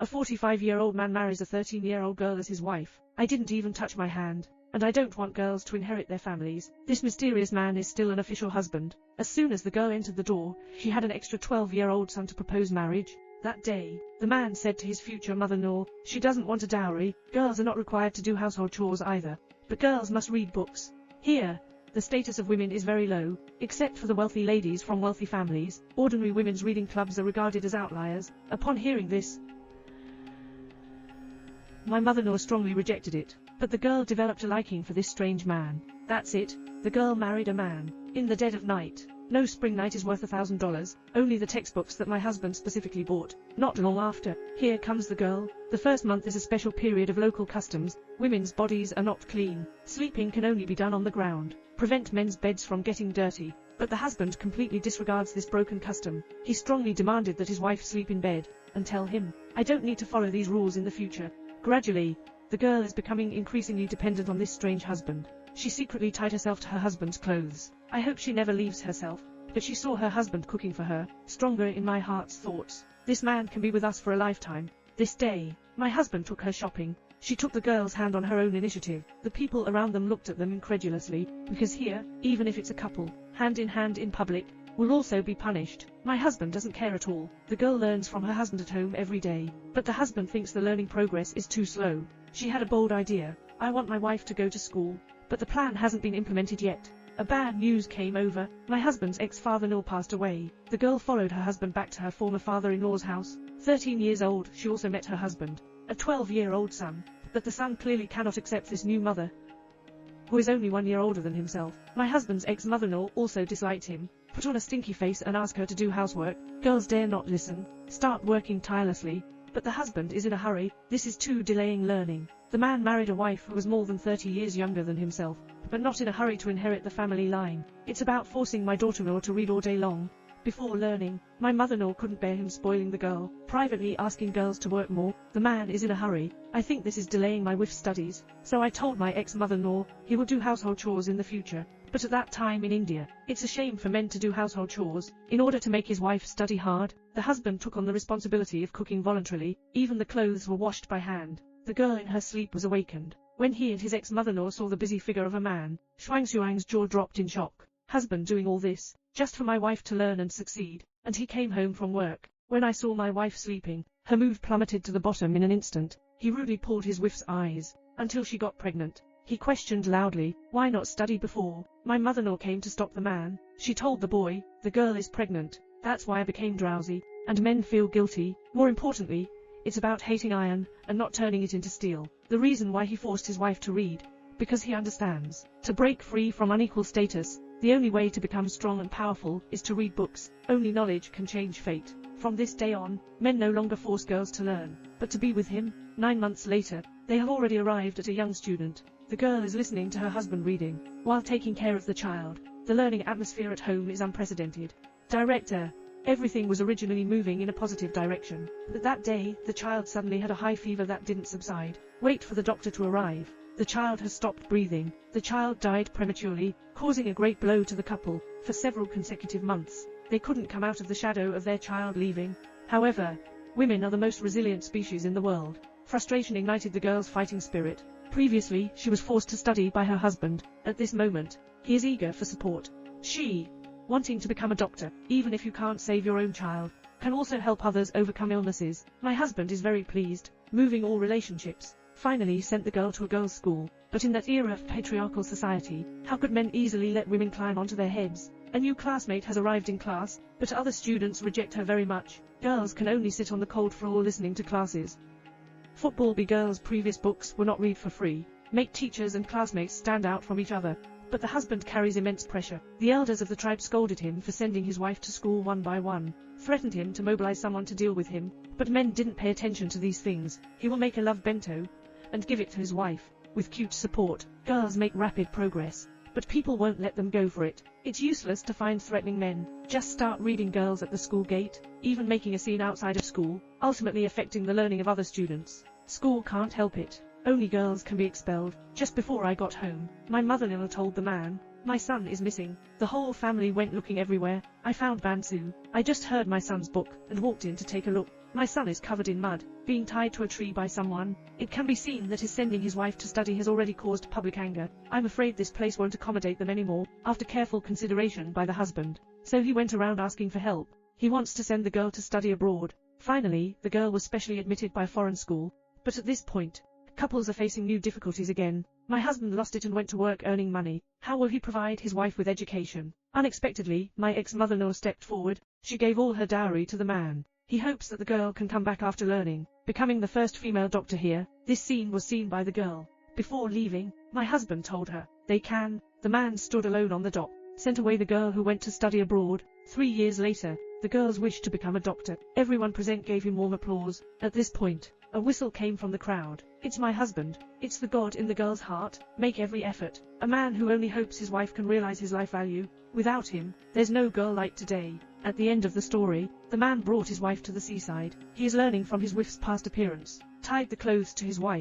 A 45-year-old man marries a 13-year-old girl as his wife. I didn't even touch my hand. And I don't want girls to inherit their families. This mysterious man is still an official husband. As soon as the girl entered the door, she had an extra 12-year-old son to propose marriage. That day, the man said to his future mother-in-law, she doesn't want a dowry, girls are not required to do household chores either. But girls must read books. Here, the status of women is very low, except for the wealthy ladies from wealthy families. Ordinary women's reading clubs are regarded as outliers. Upon hearing this, my mother-in-law strongly rejected it. But the girl developed a liking for this strange man. That's it, the girl married a man. In the dead of night. No spring night is worth $1,000, only the textbooks that my husband specifically bought. Not long after, here comes the girl. The first month is a special period of local customs. Women's bodies are not clean. Sleeping can only be done on the ground. Prevent men's beds from getting dirty. But the husband completely disregards this broken custom. He strongly demanded that his wife sleep in bed, and tell him, I don't need to follow these rules in the future. Gradually, the girl is becoming increasingly dependent on this strange husband. She secretly tied herself to her husband's clothes. I hope she never leaves herself, but she saw her husband cooking for her. Stronger in my heart's thoughts. This man can be with us for a lifetime. This day, my husband took her shopping. She took the girl's hand on her own initiative. The people around them looked at them incredulously, because here, even if it's a couple, hand in public, will also be punished. My husband doesn't care at all. The girl learns from her husband at home every day, but the husband thinks the learning progress is too slow. She had a bold idea. I want my wife to go to school, but the plan hasn't been implemented yet. A bad news came over. My husband's ex-father-in-law passed away. The girl followed her husband back to her former father-in-law's house. 13 years old, she also met her husband, a 12-year-old son, but the son clearly cannot accept this new mother, who is only 1 year older than himself. My husband's ex-mother-in-law also disliked him, put on a stinky face and asked her to do housework. Girls dare not listen, start working tirelessly, but the husband is in a hurry. This is too delaying learning. The man married a wife who was more than 30 years younger than himself, but not in a hurry to inherit the family line. It's about forcing my daughter-in-law to read all day long, before learning. My mother-in-law couldn't bear him spoiling the girl, privately asking girls to work more. The man is in a hurry. I think this is delaying my wife's studies, so I told my ex-mother-in-law he will do household chores in the future. But at that time in India, it's a shame for men to do household chores. In order to make his wife study hard, the husband took on the responsibility of cooking voluntarily. Even the clothes were washed by hand. The girl in her sleep was awakened. When he and his ex-mother-in-law saw the busy figure of a man, Shuang's jaw dropped in shock. Husband doing all this, just for my wife to learn and succeed, and he came home from work. When I saw my wife sleeping, her mood plummeted to the bottom in an instant. He rudely pulled his wife's eyes, until she got pregnant. He questioned loudly, why not study before? My mother-in-law came to stop the man. She told the boy, the girl is pregnant, that's why I became drowsy, and men feel guilty. More importantly, it's about hating iron, and not turning it into steel. The reason why he forced his wife to read, because he understands. To break free from unequal status, the only way to become strong and powerful is to read books. Only knowledge can change fate. From this day on, men no longer force girls to learn, but to be with him. 9 months later, they have already arrived at a young student. The girl is listening to her husband reading, while taking care of the child. The learning atmosphere at home is unprecedented. Director. Everything was originally moving in a positive direction, but that day, the child suddenly had a high fever that didn't subside. Wait for the doctor to arrive. The child has stopped breathing. The child died prematurely, causing a great blow to the couple. For several consecutive months, they couldn't come out of the shadow of their child leaving. However, women are the most resilient species in the world. Frustration ignited the girl's fighting spirit. Previously, she was forced to study by her husband. At this moment, he is eager for support. She, wanting to become a doctor, even if you can't save your own child, can also help others overcome illnesses. My husband is very pleased, moving all relationships. Finally sent the girl to a girls' school, but in that era of patriarchal society, how could men easily let women climb onto their heads? A new classmate has arrived in class, but other students reject her very much. Girls can only sit on the cold floor listening to classes. Football be girls' previous books were not read for free. Make teachers and classmates stand out from each other. But the husband carries immense pressure. The elders of the tribe scolded him for sending his wife to school one by one, threatened him to mobilize someone to deal with him, but men didn't pay attention to these things. He will make a love bento, and give it to his wife. With cute support, girls make rapid progress, but people won't let them go for it. It's useless to find threatening men. Just start reading girls at the school gate, even making a scene outside of school, ultimately affecting the learning of other students. School can't help it. Only girls can be expelled. Just before I got home, my mother-in-law told the man, my son is missing. The whole family went looking everywhere. I found Bansu. I just heard my son's book, and walked in to take a look. My son is covered in mud, being tied to a tree by someone. It can be seen that his sending his wife to study has already caused public anger. I'm afraid this place won't accommodate them anymore, after careful consideration by the husband. So he went around asking for help. He wants to send the girl to study abroad. Finally, the girl was specially admitted by a foreign school. But at this point, couples are facing new difficulties again. My husband lost it and went to work earning money. How will he provide his wife with education? Unexpectedly, my ex-mother-in-law stepped forward. She gave all her dowry to the man. He hopes that the girl can come back after learning, becoming the first female doctor here. This scene was seen by the girl. Before leaving, my husband told her, they can. The man stood alone on the dock, sent away the girl who went to study abroad. 3 years later, the girl's wish to become a doctor. Everyone present gave him warm applause. At this point, a whistle came from the crowd. It's my husband. It's the God in the girl's heart. Make every effort. A man who only hopes his wife can realize his life value. Without him, there's no girl like today. At the end of the story, the man brought his wife to the seaside. He is learning from his wife's past appearance, tied the clothes to his wife,